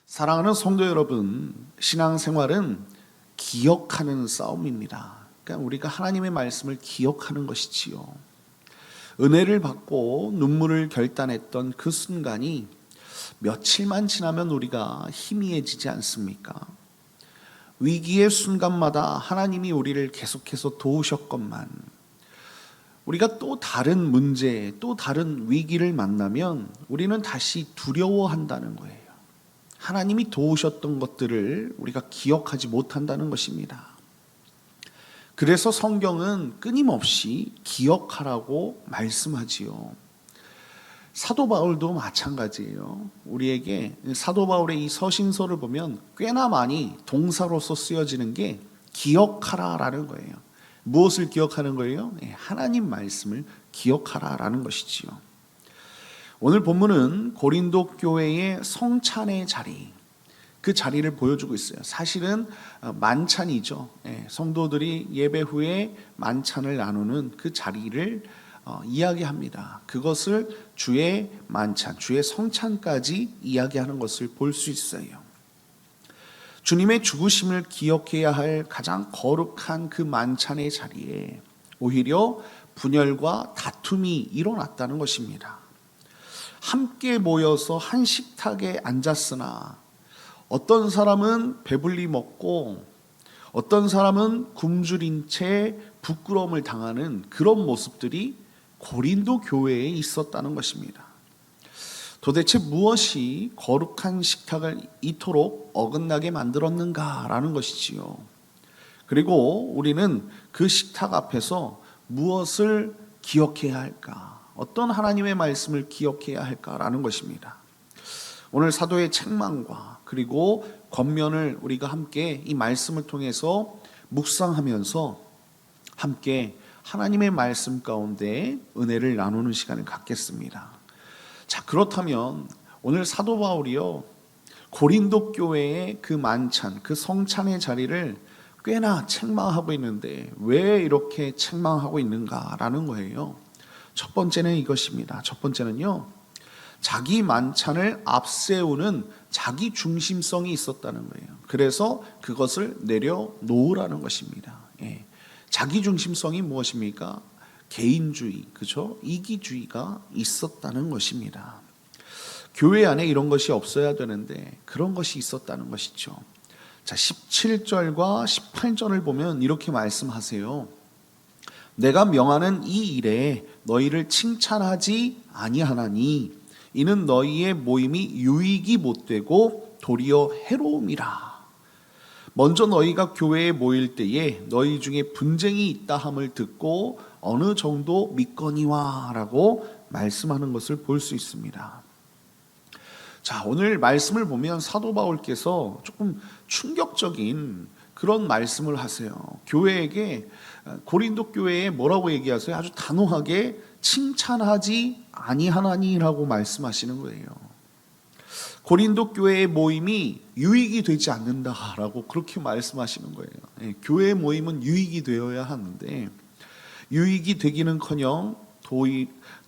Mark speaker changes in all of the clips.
Speaker 1: 사랑하는 성도 여러분, 신앙생활은 기억하는 싸움입니다. 그러니까 우리가 하나님의 말씀을 기억하는 것이지요. 은혜를 받고 눈물을 결단했던 그 순간이 며칠만 지나면 우리가 희미해지지 않습니까? 위기의 순간마다 하나님이 우리를 계속해서 도우셨건만 우리가 또 다른 문제, 또 다른 위기를 만나면 우리는 다시 두려워한다는 거예요. 하나님이 도우셨던 것들을 우리가 기억하지 못한다는 것입니다. 그래서 성경은 끊임없이 기억하라고 말씀하지요. 사도 바울도 마찬가지예요. 우리에게 사도 바울의 이 서신서를 보면 꽤나 많이 동사로서 쓰여지는 게 기억하라라는 거예요. 무엇을 기억하는 거예요? 하나님 말씀을 기억하라라는 것이지요. 오늘 본문은 고린도 교회의 성찬의 자리, 그 자리를 보여주고 있어요. 사실은 만찬이죠. 성도들이 예배 후에 만찬을 나누는 그 자리를 이야기합니다. 그것을 주의 만찬, 주의 성찬까지 이야기하는 것을 볼 수 있어요. 주님의 죽으심을 기억해야 할 가장 거룩한 그 만찬의 자리에 오히려 분열과 다툼이 일어났다는 것입니다. 함께 모여서 한 식탁에 앉았으나 어떤 사람은 배불리 먹고 어떤 사람은 굶주린 채 부끄러움을 당하는 그런 모습들이 고린도 교회에 있었다는 것입니다. 도대체 무엇이 거룩한 식탁을 이토록 어긋나게 만들었는가라는 것이지요. 그리고 우리는 그 식탁 앞에서 무엇을 기억해야 할까? 어떤 하나님의 말씀을 기억해야 할까라는 것입니다. 오늘 사도의 책망과 그리고 권면을 우리가 함께 이 말씀을 통해서 묵상하면서 함께 하나님의 말씀 가운데 은혜를 나누는 시간을 갖겠습니다. 자, 그렇다면 오늘 사도 바울이요, 고린도 교회의 그 만찬, 그 성찬의 자리를 꽤나 책망하고 있는데 왜 이렇게 책망하고 있는가라는 거예요. 첫 번째는 이것입니다. 첫 번째는요, 자기 만찬을 앞세우는 자기 중심성이 있었다는 거예요. 그래서 그것을 내려놓으라는 것입니다. 자기 중심성이 무엇입니까? 개인주의, 그죠? 이기주의가 있었다는 것입니다. 교회 안에 이런 것이 없어야 되는데 그런 것이 있었다는 것이죠. 자, 17절과 18절을 보면 이렇게 말씀하세요. 내가 명하는 이 일에 너희를 칭찬하지 아니하나니 이는 너희의 모임이 유익이 못되고 도리어 해로움이라. 먼저 너희가 교회에 모일 때에 너희 중에 분쟁이 있다 함을 듣고 어느 정도 믿거니와 라고 말씀하는 것을 볼 수 있습니다. 자, 오늘 말씀을 보면 사도 바울께서 조금 충격적인 그런 말씀을 하세요. 교회에게, 고린도 교회에 뭐라고 얘기하세요? 아주 단호하게 칭찬하지 아니하나니라고 말씀하시는 거예요. 고린도 교회의 모임이 유익이 되지 않는다라고 그렇게 말씀하시는 거예요. 교회의 모임은 유익이 되어야 하는데 유익이 되기는커녕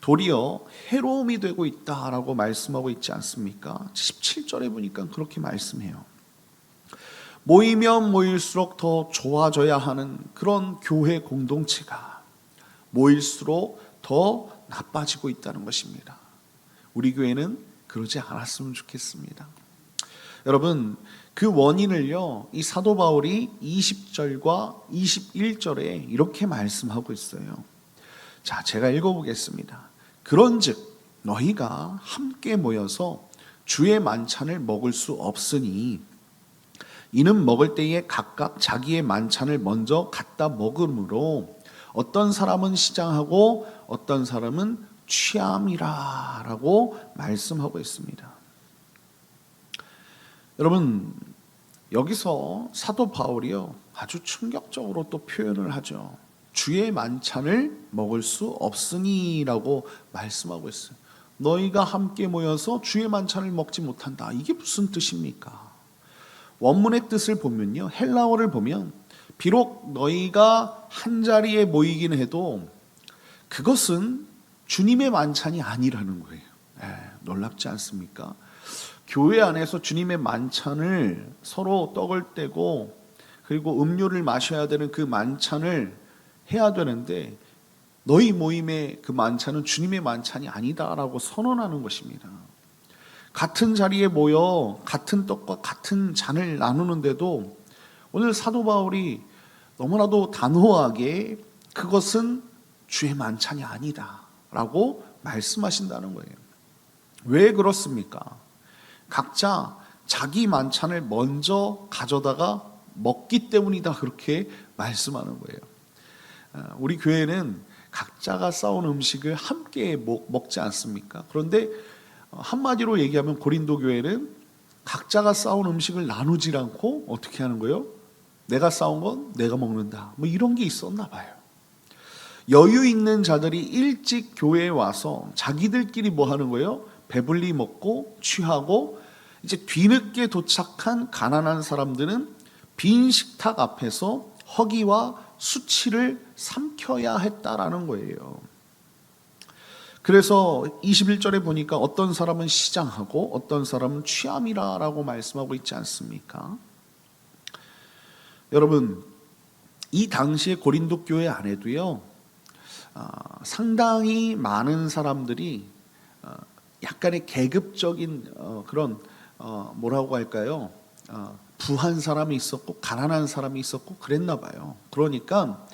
Speaker 1: 도리어 해로움이 되고 있다라고 말씀하고 있지 않습니까? 17절에 보니까 그렇게 말씀해요. 모이면 모일수록 더 좋아져야 하는 그런 교회 공동체가 모일수록 더 나빠지고 있다는 것입니다. 우리 교회는 그러지 않았으면 좋겠습니다. 여러분, 그 원인을요, 이 사도 바울이 20절과 21절에 이렇게 말씀하고 있어요. 자, 제가 읽어보겠습니다. 그런즉 너희가 함께 모여서 주의 만찬을 먹을 수 없으니 이는 먹을 때에 각각 자기의 만찬을 먼저 갖다 먹으므로 어떤 사람은 시장하고 어떤 사람은 취함이라 라고 말씀하고 있습니다. 여러분, 여기서 사도 바울이요, 아주 충격적으로 또 표현을 하죠. 주의 만찬을 먹을 수 없으니 라고 말씀하고 있어요. 너희가 함께 모여서 주의 만찬을 먹지 못한다. 이게 무슨 뜻입니까? 원문의 뜻을 보면요, 헬라어를 보면 비록 너희가 한 자리에 모이긴 해도 그것은 주님의 만찬이 아니라는 거예요. 놀랍지 않습니까? 교회 안에서 주님의 만찬을 서로 떡을 떼고 그리고 음료를 마셔야 되는 그 만찬을 해야 되는데 너희 모임의 그 만찬은 주님의 만찬이 아니다라고 선언하는 것입니다. 같은 자리에 모여 같은 떡과 같은 잔을 나누는데도 오늘 사도 바울이 너무나도 단호하게 그것은 주의 만찬이 아니다라고 말씀하신다는 거예요. 왜 그렇습니까? 각자 자기 만찬을 먼저 가져다가 먹기 때문이다 그렇게 말씀하는 거예요. 우리 교회는 각자가 싸온 음식을 함께 먹지 않습니까? 그런데 한마디로 얘기하면 고린도 교회는 각자가 싸온 음식을 나누질 않고 어떻게 하는 거예요? 내가 싸운 건 내가 먹는다. 뭐 이런 게 있었나 봐요. 여유 있는 자들이 일찍 교회에 와서 자기들끼리 뭐 하는 거예요? 배불리 먹고 취하고 이제 뒤늦게 도착한 가난한 사람들은 빈 식탁 앞에서 허기와 수치를 삼켜야 했다라는 거예요. 그래서 21절에 보니까 어떤 사람은 시장하고 어떤 사람은 취함이라고 말씀하고 있지 않습니까? 여러분, 이 당시에 고린도 교회 안에도요, 상당히 많은 사람들이 약간의 계급적인 그런 뭐라고 할까요? 부한 사람이 있었고 가난한 사람이 있었고 그랬나 봐요. 그러니까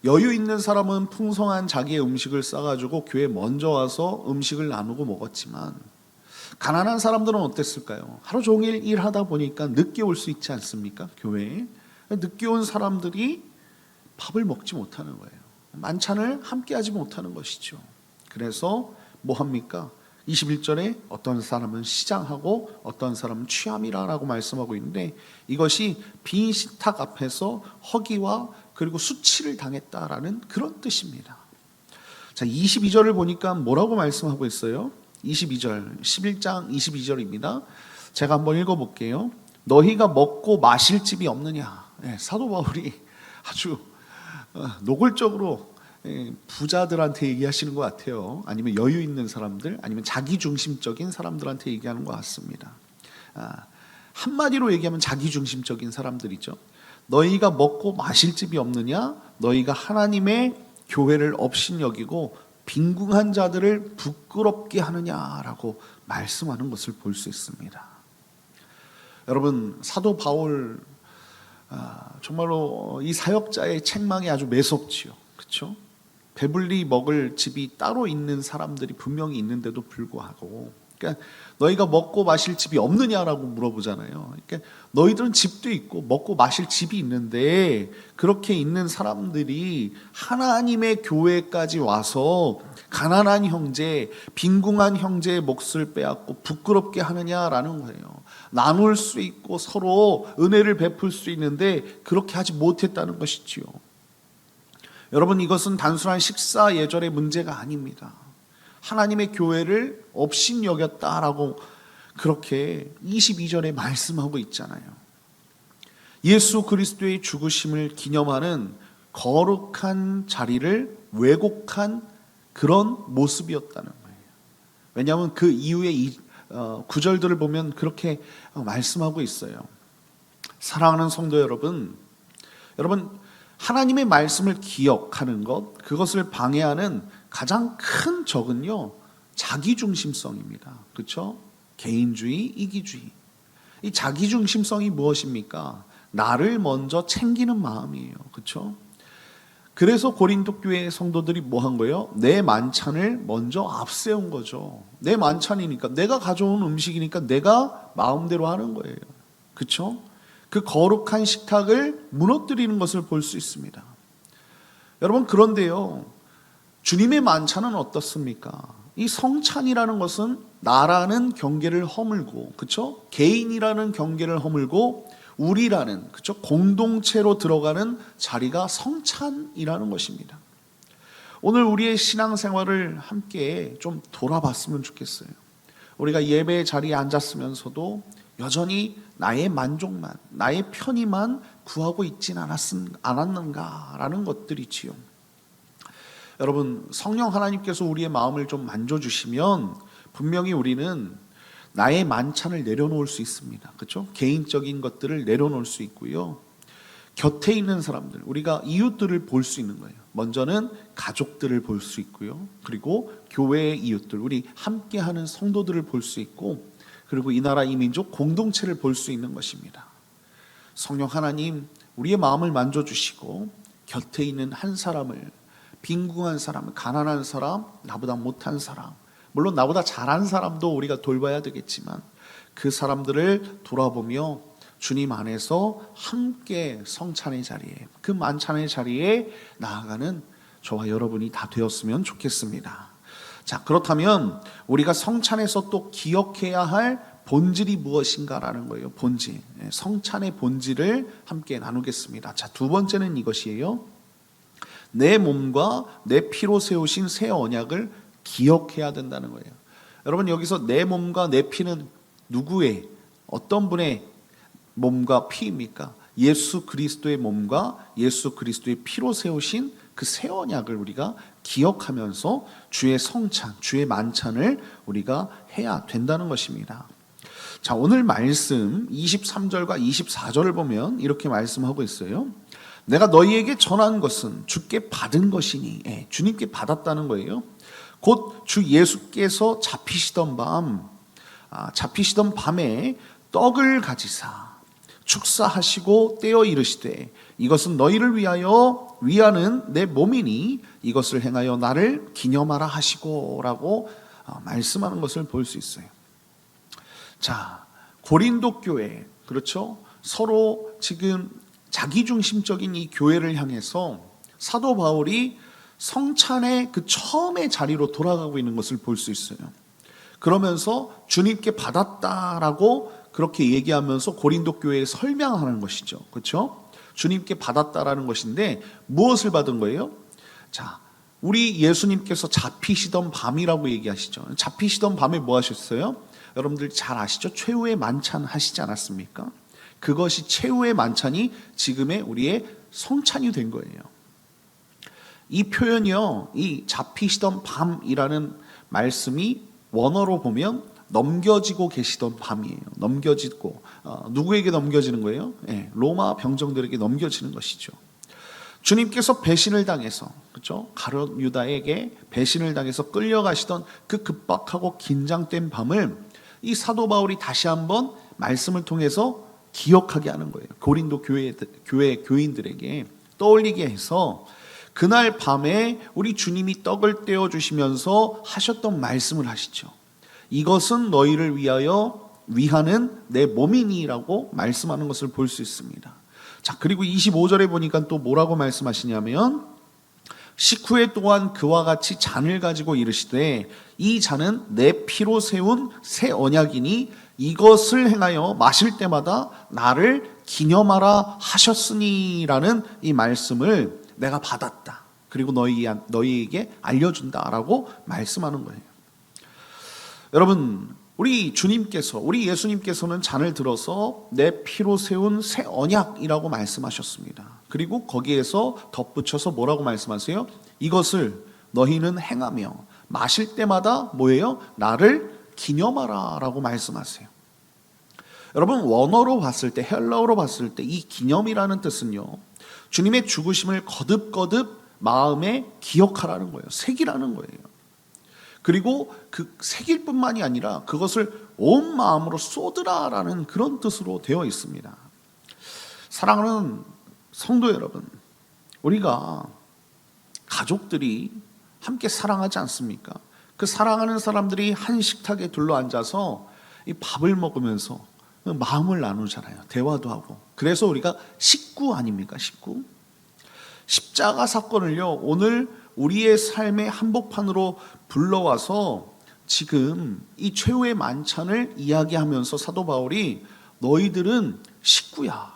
Speaker 1: 여유 있는 사람은 풍성한 자기의 음식을 싸가지고 교회에 먼저 와서 음식을 나누고 먹었지만 가난한 사람들은 어땠을까요? 하루 종일 일하다 보니까 늦게 올 수 있지 않습니까? 교회에 늦게 온 사람들이 밥을 먹지 못하는 거예요. 만찬을 함께 하지 못하는 것이죠. 그래서 뭐 합니까? 21절에 어떤 사람은 시장하고 어떤 사람은 취함이라고 말씀하고 있는데 이것이 빈 식탁 앞에서 허기와 그리고 수치를 당했다라는 그런 뜻입니다. 자, 22절을 보니까 뭐라고 말씀하고 있어요? 22절, 11장 22절입니다. 제가 한번 읽어볼게요. 너희가 먹고 마실 집이 없느냐? 사도 바울이 아주 노골적으로 부자들한테 얘기하시는 것 같아요. 아니면 여유 있는 사람들, 아니면 자기중심적인 사람들한테 얘기하는 것 같습니다. 한마디로 얘기하면 자기중심적인 사람들이죠. 너희가 먹고 마실 집이 없느냐? 너희가 하나님의 교회를 업신여기고 빈궁한 자들을 부끄럽게 하느냐라고 말씀하는 것을 볼 수 있습니다. 여러분, 사도 바울 정말로 이 사역자의 책망이 아주 매섭지요. 그렇죠? 배불리 먹을 집이 따로 있는 사람들이 분명히 있는데도 불구하고, 그러니까 너희가 먹고 마실 집이 없느냐라고 물어보잖아요. 그러니까 너희들은 집도 있고 먹고 마실 집이 있는데 그렇게 있는 사람들이 하나님의 교회까지 와서 가난한 형제, 빈궁한 형제의 몫을 빼앗고 부끄럽게 하느냐라는 거예요. 나눌 수 있고 서로 은혜를 베풀 수 있는데 그렇게 하지 못했다는 것이지요. 여러분, 이것은 단순한 식사 예절의 문제가 아닙니다. 하나님의 교회를 업신여겼다라고 그렇게 22절에 말씀하고 있잖아요. 예수 그리스도의 죽으심을 기념하는 거룩한 자리를 왜곡한 그런 모습이었다는 거예요. 왜냐하면 그 이후의 구절들을 보면 그렇게 말씀하고 있어요. 사랑하는 성도 여러분, 하나님의 말씀을 기억하는 것, 그것을 방해하는 가장 큰 적은요, 자기중심성입니다. 그렇죠? 개인주의, 이기주의. 이 자기중심성이 무엇입니까? 나를 먼저 챙기는 마음이에요. 그렇죠? 그래서 고린도 교회 성도들이 뭐 한 거예요? 내 만찬을 먼저 앞세운 거죠. 내 만찬이니까, 내가 가져온 음식이니까 내가 마음대로 하는 거예요. 그렇죠? 그 거룩한 식탁을 무너뜨리는 것을 볼 수 있습니다. 여러분, 그런데요, 주님의 만찬은 어떻습니까? 이 성찬이라는 것은 나라는 경계를 허물고, 그렇죠? 개인이라는 경계를 허물고 우리라는, 그렇죠? 공동체로 들어가는 자리가 성찬이라는 것입니다. 오늘 우리의 신앙생활을 함께 좀 돌아봤으면 좋겠어요. 우리가 예배 자리에 앉았으면서도 여전히 나의 만족만, 나의 편의만 구하고 있진 않았는가라는 것들이지요. 여러분, 성령 하나님께서 우리의 마음을 좀 만져주시면 분명히 우리는 나의 만찬을 내려놓을 수 있습니다. 그렇죠? 개인적인 것들을 내려놓을 수 있고요. 곁에 있는 사람들, 우리가 이웃들을 볼 수 있는 거예요. 먼저는 가족들을 볼 수 있고요. 그리고 교회의 이웃들, 우리 함께하는 성도들을 볼 수 있고, 그리고 이 나라 이 민족 공동체를 볼 수 있는 것입니다. 성령 하나님, 우리의 마음을 만져주시고 곁에 있는 한 사람을, 빈궁한 사람, 가난한 사람, 나보다 못한 사람, 물론 나보다 잘한 사람도 우리가 돌봐야 되겠지만 그 사람들을 돌아보며 주님 안에서 함께 성찬의 자리에, 그 만찬의 자리에 나아가는 저와 여러분이 다 되었으면 좋겠습니다. 자, 그렇다면 우리가 성찬에서 또 기억해야 할 본질이 무엇인가라는 거예요. 본질, 성찬의 본질을 함께 나누겠습니다. 자, 두 번째는 이것이에요. 내 몸과 내 피로 세우신 새 언약을 기억해야 된다는 거예요. 여러분, 여기서 내 몸과 내 피는 누구의, 어떤 분의 몸과 피입니까? 예수 그리스도의 몸과 예수 그리스도의 피로 세우신 그 새 언약을 우리가 기억하면서 주의 성찬, 주의 만찬을 우리가 해야 된다는 것입니다. 자, 오늘 말씀 23절과 24절을 보면 이렇게 말씀하고 있어요. 내가 너희에게 전한 것은 주께 받은 것이니, 주님께 받았다는 거예요. 곧 주 예수께서 잡히시던 밤에 떡을 가지사 축사하시고 떼어 이르시되 이것은 너희를 위하는 내 몸이니 이것을 행하여 나를 기념하라 하시고 라고 말씀하는 것을 볼 수 있어요. 자, 고린도 교회, 그렇죠? 서로 지금 자기중심적인 이 교회를 향해서 사도 바울이 성찬의 그 처음의 자리로 돌아가고 있는 것을 볼 수 있어요. 그러면서 주님께 받았다라고 그렇게 얘기하면서 고린도 교회에 설명하는 것이죠. 그렇죠? 주님께 받았다라는 것인데 무엇을 받은 거예요? 자, 우리 예수님께서 잡히시던 밤이라고 얘기하시죠. 잡히시던 밤에 뭐 하셨어요? 여러분들 잘 아시죠? 최후의 만찬 하시지 않았습니까? 그것이 최후의 만찬이 지금의 우리의 성찬이 된 거예요. 이 표현이요, 이 잡히시던 밤이라는 말씀이 원어로 보면 넘겨지고 계시던 밤이에요. 넘겨지고, 누구에게 넘겨지는 거예요? 로마 병정들에게 넘겨지는 것이죠. 주님께서 배신을 당해서, 그렇죠? 가룟 유다에게 배신을 당해서 끌려가시던 그 급박하고 긴장된 밤을 이 사도 바울이 다시 한번 말씀을 통해서 기억하게 하는 거예요. 고린도 교회 교인들에게 떠올리게 해서 그날 밤에 우리 주님이 떡을 떼어 주시면서 하셨던 말씀을 하시죠. 이것은 너희를 위하는 내 몸이니라고 말씀하는 것을 볼 수 있습니다. 자, 그리고 25절에 보니까 또 뭐라고 말씀하시냐면 식후에 또한 그와 같이 잔을 가지고 이르시되 이 잔은 내 피로 세운 새 언약이니 이것을 행하여 마실 때마다 나를 기념하라 하셨으니라는 이 말씀을 내가 받았다. 그리고 너희에게 알려준다라고 말씀하는 거예요. 여러분, 우리 예수님께서는 잔을 들어서 내 피로 세운 새 언약이라고 말씀하셨습니다. 그리고 거기에서 덧붙여서 뭐라고 말씀하세요? 이것을 너희는 행하며 마실 때마다 뭐예요? 나를 기념하라 라고 말씀하세요. 여러분, 원어로 봤을 때, 헬라어로 봤을 때 이 기념이라는 뜻은요, 주님의 죽으심을 거듭거듭 마음에 기억하라는 거예요. 새기라는 거예요. 그리고 그 새길 뿐만이 아니라 그것을 온 마음으로 쏟으라라는 그런 뜻으로 되어 있습니다. 사랑하는 성도 여러분, 우리가 가족들이 함께 사랑하지 않습니까? 그 사랑하는 사람들이 한 식탁에 둘러앉아서 이 밥을 먹으면서 마음을 나누잖아요. 대화도 하고. 그래서 우리가 식구 아닙니까? 식구. 십자가 사건을요, 오늘 우리의 삶의 한복판으로 불러와서 지금 이 최후의 만찬을 이야기하면서 사도 바울이 너희들은 식구야,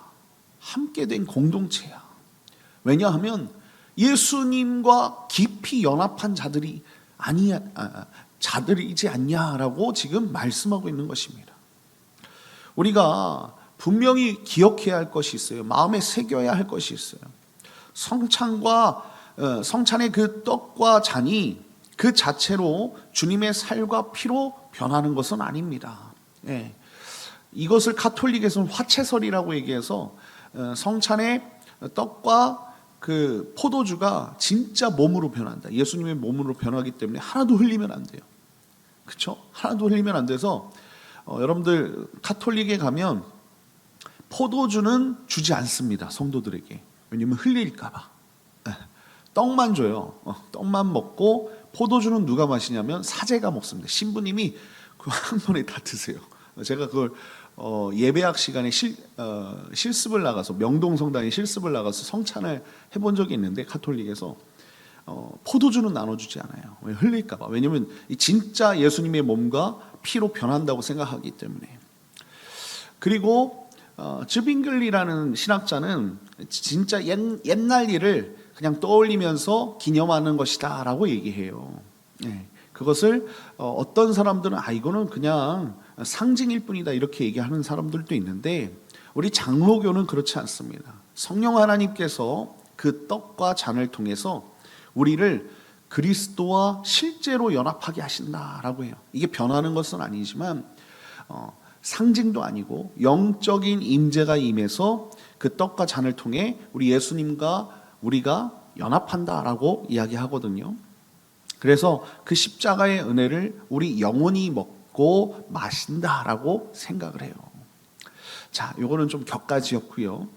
Speaker 1: 함께 된 공동체야. 왜냐하면 예수님과 깊이 연합한 자들이지 않냐라고 지금 말씀하고 있는 것입니다. 우리가 분명히 기억해야 할 것이 있어요. 마음에 새겨야 할 것이 있어요. 성찬의 그 떡과 잔이 그 자체로 주님의 살과 피로 변하는 것은 아닙니다. 예. 이것을 가톨릭에서는 화채설이라고 얘기해서 성찬의 떡과 그 포도주가 진짜 몸으로 변한다. 예수님의 몸으로 변하기 때문에 하나도 흘리면 안 돼요. 그렇죠? 하나도 흘리면 안 돼서 여러분들 가톨릭에 가면 포도주는 주지 않습니다. 성도들에게. 왜냐면 흘릴까 봐. 떡만 줘요. 떡만 먹고 포도주는 누가 마시냐면 사제가 먹습니다. 신부님이 그 한 번에 다 드세요. 제가 그걸 예배학 시간에 실습을 나가서 명동성당에 실습을 나가서 성찬을 해본 적이 있는데 가톨릭에서 포도주는 나눠주지 않아요. 왜 흘릴까 봐. 왜냐면 진짜 예수님의 몸과 피로 변한다고 생각하기 때문에. 그리고 즈빙글리라는 신학자는 진짜 옛날 일을 그냥 떠올리면서 기념하는 것이다 라고 얘기해요. 네. 그것을 어떤 사람들은 이거는 그냥 상징일 뿐이다 이렇게 얘기하는 사람들도 있는데, 우리 장로교는 그렇지 않습니다. 성령 하나님께서 그 떡과 잔을 통해서 우리를 그리스도와 실제로 연합하게 하신다라고 해요. 이게 변하는 것은 아니지만 상징도 아니고 영적인 임재가 임해서 그 떡과 잔을 통해 우리 예수님과 우리가 연합한다라고 이야기하거든요. 그래서 그 십자가의 은혜를 우리 영원히 먹고 마신다라고 생각을 해요. 자, 요거는 좀 격가지였고요.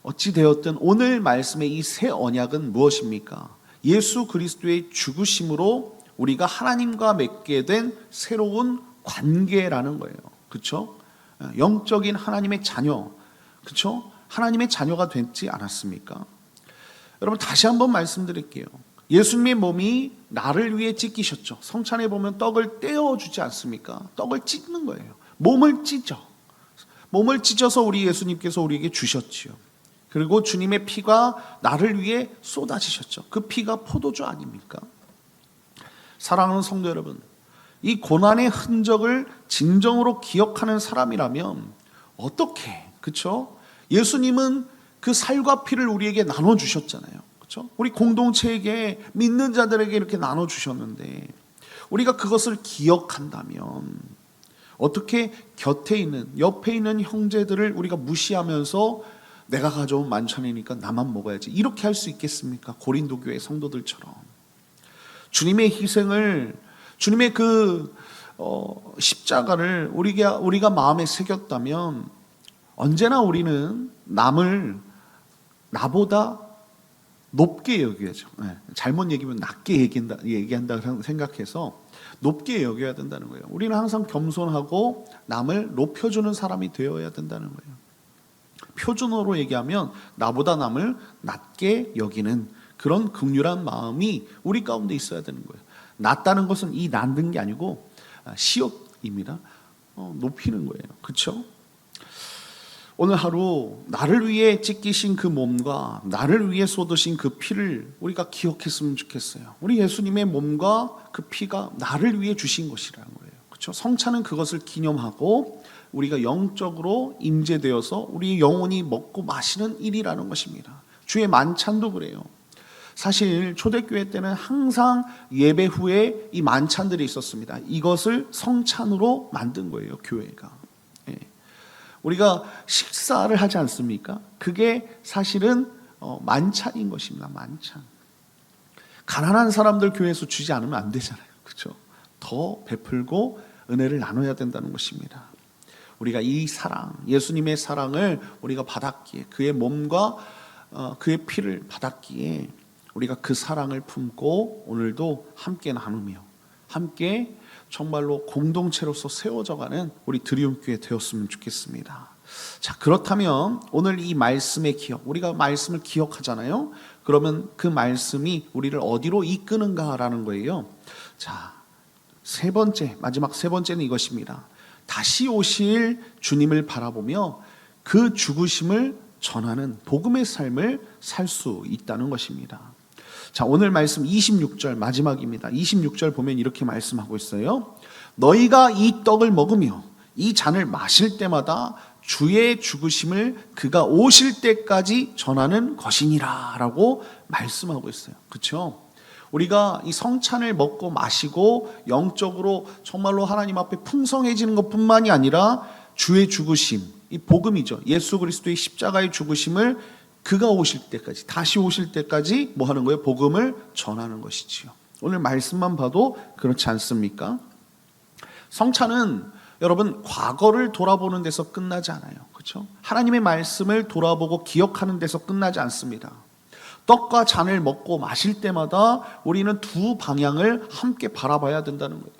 Speaker 1: 어찌 되었든 오늘 말씀의 이 새 언약은 무엇입니까? 예수 그리스도의 죽으심으로 우리가 하나님과 맺게 된 새로운 관계라는 거예요. 그렇죠? 영적인 하나님의 자녀, 그렇죠? 하나님의 자녀가 됐지 않았습니까? 여러분 다시 한번 말씀드릴게요. 예수님의 몸이 나를 위해 찢기셨죠. 성찬에 보면 떡을 떼어주지 않습니까? 떡을 찢는 거예요. 몸을 찢어. 몸을 찢어서 우리 예수님께서 우리에게 주셨지요. 그리고 주님의 피가 나를 위해 쏟아지셨죠. 그 피가 포도주 아닙니까? 사랑하는 성도 여러분, 이 고난의 흔적을 진정으로 기억하는 사람이라면 어떻게, 그렇죠? 예수님은 그 살과 피를 우리에게 나눠주셨잖아요. 그렇죠? 우리 공동체에게, 믿는 자들에게 이렇게 나눠주셨는데 우리가 그것을 기억한다면 어떻게 곁에 있는, 옆에 있는 형제들을 우리가 무시하면서 내가 가져온 만찬이니까 나만 먹어야지 이렇게 할 수 있겠습니까? 고린도 교회 성도들처럼. 주님의 희생을, 주님의 그 십자가를 우리가 마음에 새겼다면 언제나 우리는 남을 나보다 높게 여겨야죠. 잘못 얘기하면 낮게 얘기한다 생각해서 높게 여겨야 된다는 거예요. 우리는 항상 겸손하고 남을 높여주는 사람이 되어야 된다는 거예요. 표준어로 얘기하면 나보다 남을 낮게 여기는 그런 긍휼한 마음이 우리 가운데 있어야 되는 거예요. 낮다는 것은 이 낮은 게 아니고 시옷입니다. 높이는 거예요. 그렇죠? 오늘 하루 나를 위해 찢기신 그 몸과 나를 위해 쏟으신 그 피를 우리가 기억했으면 좋겠어요. 우리 예수님의 몸과 그 피가 나를 위해 주신 것이라는 거예요. 그렇죠? 성찬은 그것을 기념하고 우리가 영적으로 임재되어서 우리 영혼이 먹고 마시는 일이라는 것입니다. 주의 만찬도 그래요. 사실 초대교회 때는 항상 예배 후에 이 만찬들이 있었습니다. 이것을 성찬으로 만든 거예요, 교회가. 우리가 식사를 하지 않습니까? 그게 사실은 만찬인 것입니다. 만찬. 가난한 사람들 교회에서 주지 않으면 안 되잖아요. 그렇죠? 더 베풀고 은혜를 나눠야 된다는 것입니다. 우리가 이 사랑, 예수님의 사랑을 우리가 받았기에, 그의 몸과 그의 피를 받았기에 우리가 그 사랑을 품고 오늘도 함께 나누며 함께 정말로 공동체로서 세워져가는 우리 드리움교회 되었으면 좋겠습니다. 자, 그렇다면 오늘 이 말씀의 기억, 우리가 말씀을 기억하잖아요. 그러면 그 말씀이 우리를 어디로 이끄는가라는 거예요. 자, 마지막 세 번째는 이것입니다. 다시 오실 주님을 바라보며 그 죽으심을 전하는 복음의 삶을 살 수 있다는 것입니다. 자, 오늘 말씀 26절 마지막입니다. 26절 보면 이렇게 말씀하고 있어요. 너희가 이 떡을 먹으며 이 잔을 마실 때마다 주의 죽으심을 그가 오실 때까지 전하는 것이니라 라고 말씀하고 있어요. 그렇죠? 우리가 이 성찬을 먹고 마시고 영적으로 정말로 하나님 앞에 풍성해지는 것뿐만이 아니라 주의 죽으심, 이 복음이죠. 예수 그리스도의 십자가의 죽으심을 그가 오실 때까지, 다시 오실 때까지 뭐 하는 거예요? 복음을 전하는 것이지요. 오늘 말씀만 봐도 그렇지 않습니까? 성찬은 여러분 과거를 돌아보는 데서 끝나지 않아요. 그렇죠? 하나님의 말씀을 돌아보고 기억하는 데서 끝나지 않습니다. 떡과 잔을 먹고 마실 때마다 우리는 두 방향을 함께 바라봐야 된다는 거예요.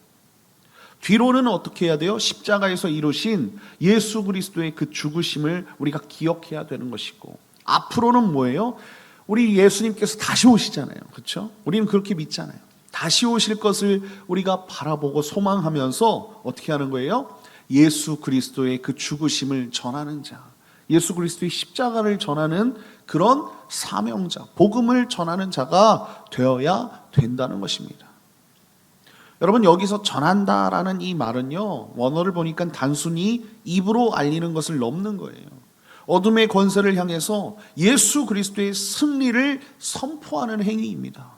Speaker 1: 뒤로는 어떻게 해야 돼요? 십자가에서 이루신 예수 그리스도의 그 죽으심을 우리가 기억해야 되는 것이고, 앞으로는 뭐예요? 우리 예수님께서 다시 오시잖아요. 그렇죠? 우리는 그렇게 믿잖아요. 다시 오실 것을 우리가 바라보고 소망하면서 어떻게 하는 거예요? 예수 그리스도의 그 죽으심을 전하는 자, 예수 그리스도의 십자가를 전하는 그런 사명자, 복음을 전하는 자가 되어야 된다는 것입니다. 여러분, 여기서 전한다라는 이 말은요, 원어를 보니까 단순히 입으로 알리는 것을 넘는 거예요. 어둠의 권세를 향해서 예수 그리스도의 승리를 선포하는 행위입니다.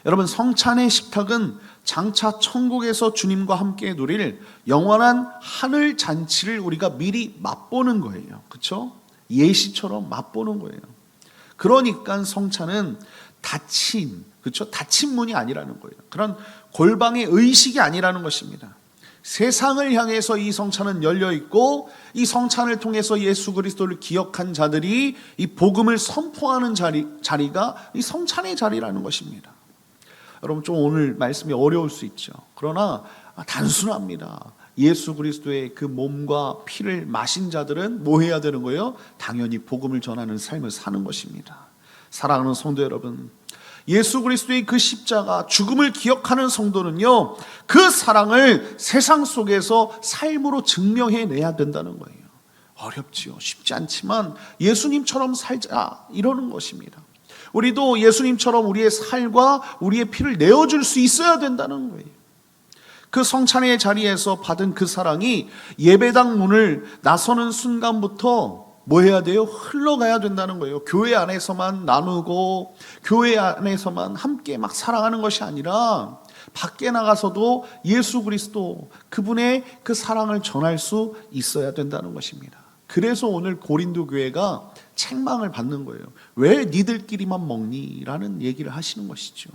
Speaker 1: 여러분, 성찬의 식탁은 장차 천국에서 주님과 함께 누릴 영원한 하늘 잔치를 우리가 미리 맛보는 거예요. 그렇죠? 예시처럼 맛보는 거예요. 그러니까 성찬은 닫힌, 그렇죠? 닫힌 문이 아니라는 거예요. 그런 골방의 의식이 아니라는 것입니다. 세상을 향해서 이 성찬은 열려 있고, 이 성찬을 통해서 예수 그리스도를 기억한 자들이 이 복음을 선포하는 자리가 이 성찬의 자리라는 것입니다. 여러분, 좀 오늘 말씀이 어려울 수 있죠. 그러나 단순합니다. 예수 그리스도의 그 몸과 피를 마신 자들은 뭐 해야 되는 거예요? 당연히 복음을 전하는 삶을 사는 것입니다. 사랑하는 성도 여러분, 예수 그리스도의 그 십자가 죽음을 기억하는 성도는요, 그 사랑을 세상 속에서 삶으로 증명해내야 된다는 거예요. 어렵지요. 쉽지 않지만 예수님처럼 살자, 이러는 것입니다. 우리도 예수님처럼 우리의 살과 우리의 피를 내어줄 수 있어야 된다는 거예요. 그 성찬의 자리에서 받은 그 사랑이 예배당 문을 나서는 순간부터 뭐 해야 돼요? 흘러가야 된다는 거예요. 교회 안에서만 나누고 교회 안에서만 함께 막 사랑하는 것이 아니라 밖에 나가서도 예수 그리스도 그분의 그 사랑을 전할 수 있어야 된다는 것입니다. 그래서 오늘 고린도 교회가 책망을 받는 거예요. 왜 니들끼리만 먹니? 라는 얘기를 하시는 것이죠.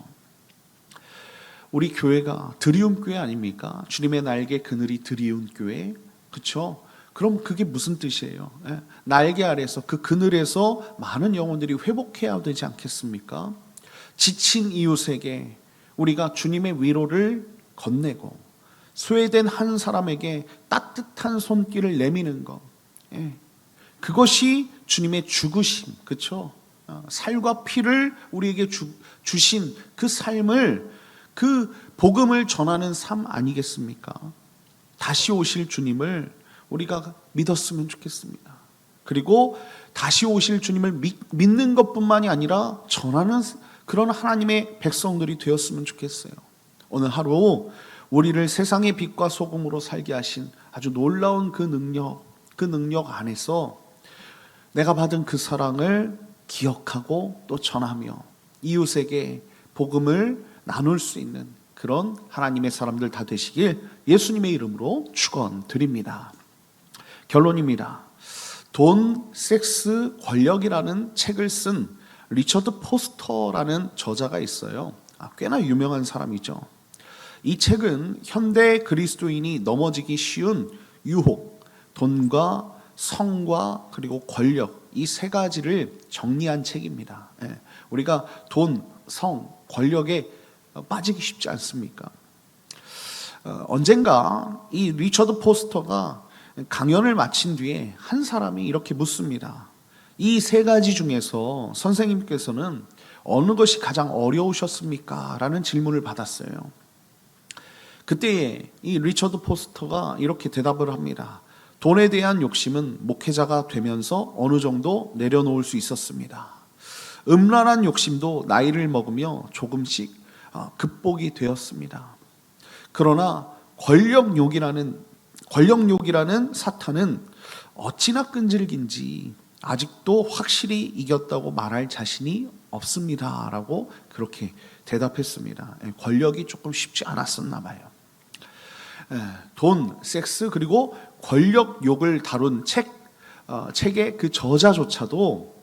Speaker 1: 우리 교회가 드리움 교회 아닙니까? 주님의 날개 그늘이 드리운 교회, 그렇죠? 그럼 그게 무슨 뜻이에요? 날개 아래서, 그 그늘에서 많은 영혼들이 회복해야 되지 않겠습니까? 지친 이웃에게 우리가 주님의 위로를 건네고, 소외된 한 사람에게 따뜻한 손길을 내미는 것, 그것이 주님의 죽으심, 그렇죠? 살과 피를 우리에게 주신 그 삶을, 그 복음을 전하는 삶 아니겠습니까? 다시 오실 주님을 우리가 믿었으면 좋겠습니다. 그리고 다시 오실 주님을 믿는 것뿐만이 아니라 전하는 그런 하나님의 백성들이 되었으면 좋겠어요. 오늘 하루 우리를 세상의 빛과 소금으로 살게 하신 아주 놀라운 그 능력 안에서 내가 받은 그 사랑을 기억하고 또 전하며 이웃에게 복음을 나눌 수 있는 그런 하나님의 사람들 다 되시길 예수님의 이름으로 축원드립니다. 결론입니다. 돈, 섹스, 권력이라는 책을 쓴 리처드 포스터라는 저자가 있어요. 꽤나 유명한 사람이죠. 이 책은 현대 그리스도인이 넘어지기 쉬운 유혹, 돈과 성과 그리고 권력, 이 세 가지를 정리한 책입니다. 우리가 돈, 성, 권력에 빠지기 쉽지 않습니까? 언젠가 이 리처드 포스터가 강연을 마친 뒤에 한 사람이 이렇게 묻습니다. 이 세 가지 중에서 선생님께서는 어느 것이 가장 어려우셨습니까? 라는 질문을 받았어요. 그때 이 리처드 포스터가 이렇게 대답을 합니다. 돈에 대한 욕심은 목회자가 되면서 어느 정도 내려놓을 수 있었습니다. 음란한 욕심도 나이를 먹으며 조금씩 극복이 되었습니다. 그러나 권력욕이라는 사탄은 어찌나 끈질긴지 아직도 확실히 이겼다고 말할 자신이 없습니다 라고 그렇게 대답했습니다. 권력이 조금 쉽지 않았었나 봐요. 돈, 섹스 그리고 권력욕을 다룬 책의 그 저자조차도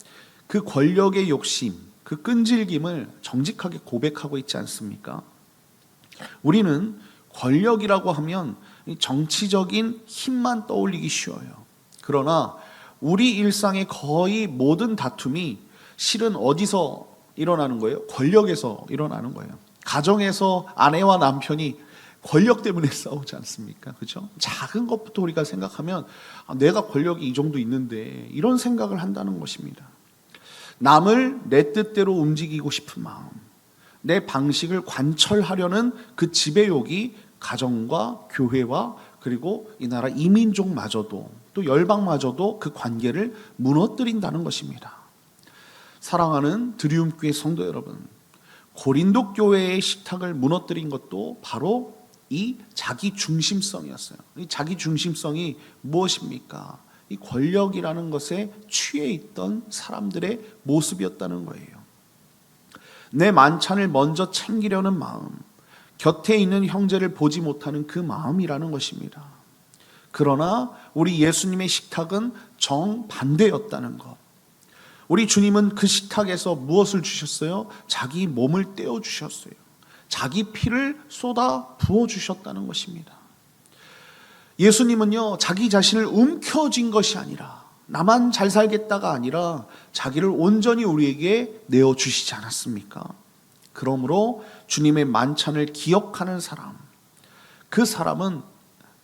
Speaker 1: 그 권력의 욕심, 그 끈질김을 정직하게 고백하고 있지 않습니까? 우리는 권력이라고 하면 정치적인 힘만 떠올리기 쉬워요. 그러나 우리 일상의 거의 모든 다툼이 실은 어디서 일어나는 거예요? 권력에서 일어나는 거예요. 가정에서 아내와 남편이 권력 때문에 싸우지 않습니까? 그렇죠? 작은 것부터 우리가 생각하면 내가 권력이 이 정도 있는데 이런 생각을 한다는 것입니다. 남을 내 뜻대로 움직이고 싶은 마음, 내 방식을 관철하려는 그 지배욕이 가정과 교회와 그리고 이 나라 이민족마저도 또 열방마저도 그 관계를 무너뜨린다는 것입니다. 사랑하는 드리움교회 성도 여러분, 고린도 교회의 식탁을 무너뜨린 것도 바로 이 자기 중심성이었어요. 이 자기 중심성이 무엇입니까? 이 권력이라는 것에 취해 있던 사람들의 모습이었다는 거예요. 내 만찬을 먼저 챙기려는 마음, 곁에 있는 형제를 보지 못하는 그 마음이라는 것입니다. 그러나 우리 예수님의 식탁은 정반대였다는 것. 우리 주님은 그 식탁에서 무엇을 주셨어요? 자기 몸을 떼어 주셨어요. 자기 피를 쏟아 부어 주셨다는 것입니다. 예수님은요, 자기 자신을 움켜쥔 것이 아니라, 나만 잘 살겠다가 아니라 자기를 온전히 우리에게 내어주시지 않았습니까? 그러므로 주님의 만찬을 기억하는 사람, 그 사람은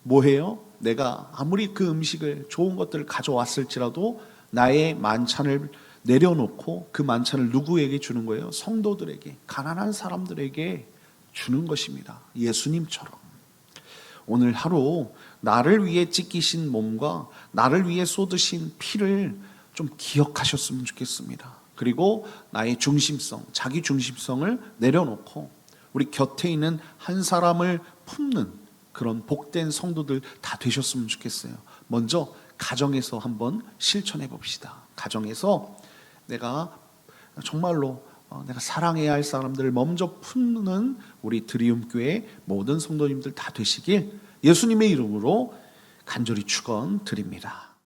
Speaker 1: 뭐해요? 내가 아무리 그 음식을, 좋은 것들을 가져왔을지라도 나의 만찬을 내려놓고 그 만찬을 누구에게 주는 거예요? 성도들에게, 가난한 사람들에게 주는 것입니다. 예수님처럼. 오늘 하루 나를 위해 찢기신 몸과 나를 위해 쏟으신 피를 좀 기억하셨으면 좋겠습니다. 그리고 나의 중심성, 자기 중심성을 내려놓고 우리 곁에 있는 한 사람을 품는 그런 복된 성도들 다 되셨으면 좋겠어요. 먼저 가정에서 한번 실천해 봅시다. 가정에서 내가 정말로 내가 사랑해야 할 사람들을 먼저 품는 우리 드리움교회 모든 성도님들 다 되시길 예수님의 이름으로 간절히 축원드립니다.